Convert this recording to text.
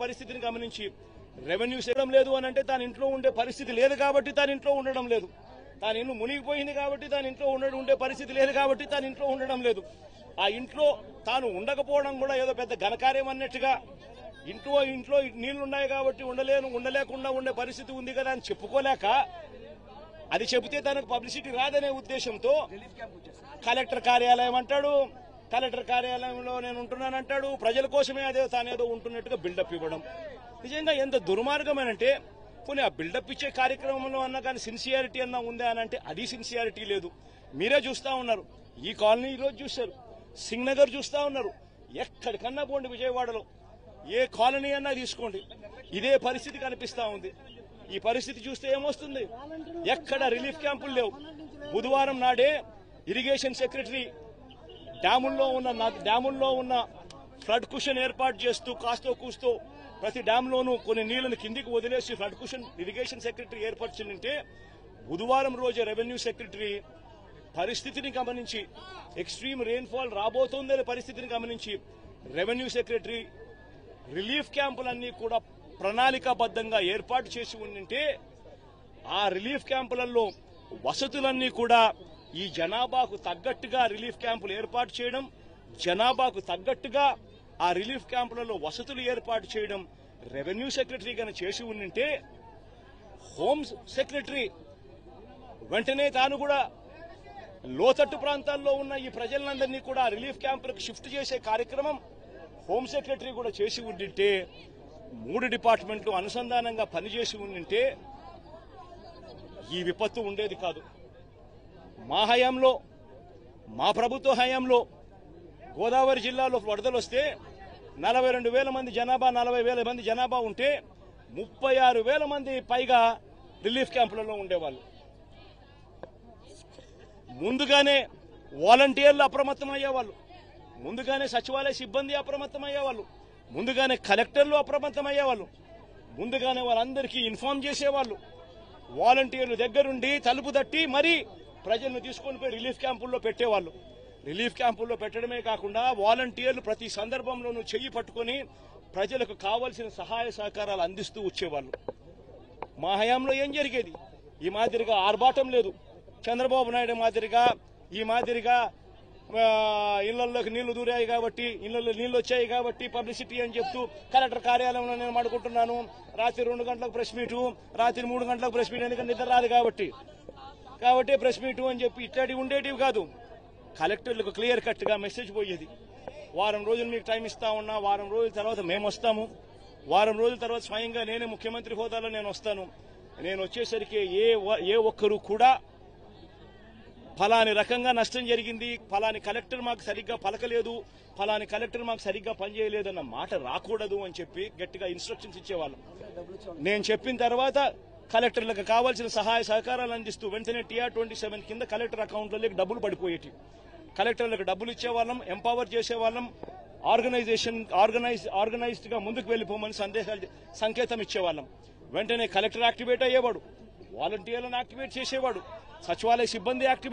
పరిస్థితిని గమనించి రెవెన్యూ చేయడం లేదు అని అంటే తాను ఇంట్లో ఉండే పరిస్థితి లేదు కాబట్టి తాను ఇంట్లో ఉండడం లేదు. తాను ఇల్లు మునిగిపోయింది కాబట్టి తాను ఇంట్లో ఉండే పరిస్థితి లేదు కాబట్టి తాను ఇంట్లో ఉండడం లేదు. ఆ ఇంట్లో తాను ఉండకపోవడం కూడా ఏదో పెద్ద ఘనకార్యం అన్నట్టుగా ఇంట్లో నీళ్లున్నాయి కాబట్టి ఉండలేకుండా ఉండే పరిస్థితి ఉంది కదా అని చెప్పుకోలేక అది చెబితే తనకు పబ్లిసిటీ రాదనే ఉద్దేశంతో కలెక్టర్ కార్యాలయం అంటాడు, కలెక్టర్ కార్యాలయంలో నేను ఉంటున్నానంటాడు, ప్రజల కోసమే అదే తానేదో ఉంటున్నట్టుగా బిల్డప్ ఇవ్వడం. నిజంగా ఎంత దుర్మార్గమేనంటే పోనీ ఆ బిల్డప్ ఇచ్చే కార్యక్రమంలో అన్నా కానీ సిన్సియారిటీ అన్నా ఉందా అని అంటే అది సిన్సియారిటీ లేదు. మీరే చూస్తా ఉన్నారు, ఈ కాలనీ ఈరోజు చూశారు, సింగ్నగర్ చూస్తా ఉన్నారు, ఎక్కడికన్నా పోండి విజయవాడలో ఏ కాలనీ అన్నా తీసుకోండి ఇదే పరిస్థితి కనిపిస్తా ఉంది. ఈ పరిస్థితి చూస్తే ఏమొస్తుంది, ఎక్కడ రిలీఫ్ క్యాంపులు లేవు. బుధవారం నాడే ఇరిగేషన్ సెక్రటరీ డ్యాముల్లో ఉన్న ఫ్లడ్ కుషన్ ఏర్పాటు చేస్తూ కాస్తో కూస్తో ప్రతి డ్యాంలోనూ కొన్ని నీళ్లను కిందికి వదిలేసి ఫ్లడ్ కుషన్ ఇరిగేషన్ సెక్రటరీ ఏర్పరిచిందంటే బుధవారం రోజు రెవెన్యూ సెక్రటరీ పరిస్థితిని గమనించి ఎక్స్ట్రీమ్ రెయిన్ఫాల్ రాబోతోందనే పరిస్థితిని గమనించి రెవెన్యూ సెక్రటరీ రిలీఫ్ క్యాంపులన్నీ కూడా ప్రణాళికాబద్దంగా ఏర్పాటు చేసి ఉండింటే ఆ రిలీఫ్ క్యాంపులలో వసతులన్నీ కూడా ఈ జనాభాకు తగ్గట్టుగా రిలీఫ్ క్యాంపులు ఏర్పాటు చేయడం, జనాభాకు తగ్గట్టుగా ఆ రిలీఫ్ క్యాంపులలో వసతులు ఏర్పాటు చేయడం రెవెన్యూ సెక్రటరీ గాని చేసి ఉండింటే హోమ్ సెక్రటరీ వెంటనే తాను కూడా లోతట్టు ప్రాంతాల్లో ఉన్న ఈ ప్రజలందరినీ కూడా రిలీఫ్ క్యాంపులకు షిఫ్ట్ చేసే కార్యక్రమం హోమ్ సెక్రటరీ కూడా చేసి ఉండింటే 3 డిపార్ట్మెంట్లు అనుసంధానంగా పనిచేసి ఉండింటే ఈ విపత్తు ఉండేది కాదు. మా హయాంలో, మా ప్రభుత్వ హయాంలో గోదావరి జిల్లాలో వరదలు వస్తే 42,000 మంది జనాభా 40,000 మంది జనాభా ఉంటే 36,000 మంది పైగా రిలీఫ్ క్యాంపులలో ఉండేవాళ్ళు. ముందుగానే వాలంటీర్లు అప్రమత్తమయ్యేవాళ్ళు, ముందుగానే సచివాలయ సిబ్బంది అప్రమత్తమయ్యేవాళ్ళు, ముందుగానే కలెక్టర్లు అప్రమత్తమయ్యేవాళ్ళు, ముందుగానే వాళ్ళందరికీ ఇన్ఫార్మ్ చేసేవాళ్ళు. వాలంటీర్లు దగ్గరుండి తలుపు తట్టి మరీ ప్రజలను తీసుకొని పోయి రిలీఫ్ క్యాంపుల్లో పెట్టేవాళ్ళు. రిలీఫ్ క్యాంపుల్లో పెట్టడమే కాకుండా వాలంటీర్లు ప్రతి సందర్భంలోనూ చెయ్యి పట్టుకొని ప్రజలకు కావాల్సిన సహాయ సహకారాలు అందిస్తూ వచ్చేవాళ్ళు. మా హయాంలో ఏం జరిగేది, ఈ మాదిరిగా ఆర్భాటం లేదు. చంద్రబాబు నాయుడు మాదిరిగా ఈ మాదిరిగా ఇళ్లలోకి నీళ్లు దూరాయి కాబట్టి, ఇళ్లలో నీళ్లు వచ్చాయి కాబట్టి పబ్లిసిటీ అని చెప్తూ కలెక్టర్ కార్యాలయంలో నేను పడుకుంటున్నాను, రాత్రి 2 గంటలకు ప్రెస్ మీటు, రాత్రి 3 గంటలకు ప్రెస్ మీట్, ఎందుకంటే నిద్ర రాదు కాబట్టి ప్రెస్ మీటు అని చెప్పి ఇట్లాంటివి ఉండేటివి కాదు. కలెక్టర్లకు క్లియర్ కట్ గా మెసేజ్ పోయేది, వారం రోజులు మీకు టైం ఇస్తా ఉన్నా, వారం రోజుల తర్వాత మేము వస్తాము, వారం రోజుల తర్వాత స్వయంగా నేనే ముఖ్యమంత్రి హోదాలో నేను వస్తాను, నేను వచ్చేసరికి ఏ ఒక్కరు కూడా ఫలాని రకంగా నష్టం జరిగింది, ఫలాని కలెక్టర్ మాకు సరిగ్గా పలకలేదు, ఫలాని కలెక్టర్ మాకు సరిగ్గా పనిచేయలేదన్న మాట రాకూడదు అని చెప్పి గట్టిగా ఇన్స్ట్రక్షన్స్ ఇచ్చేవాళ్ళం. నేను చెప్పిన తర్వాత కలెక్టర్లకు కావాల్సిన సహాయ సహకారాలు అందిస్తూ వెంటనే TR27 కింద కలెక్టర్ అకౌంట్లలోకి డబ్బులు పడిపోయేటి. కలెక్టర్లకు డబ్బులు ఇచ్చేవాళ్ళం, ఎంపవర్ చేసేవాళ్ళం, ఆర్గనైజ్డ్ గా ముందుకు వెళ్లిపోమని సంకేతం ఇచ్చేవాళ్ళం. వెంటనే కలెక్టర్ యాక్టివేట్ అయ్యేవాడు, వాలంటీర్లను యాక్టివేట్ చేసేవాడు, సచివాలయ సిబ్బంది యాక్టివేట్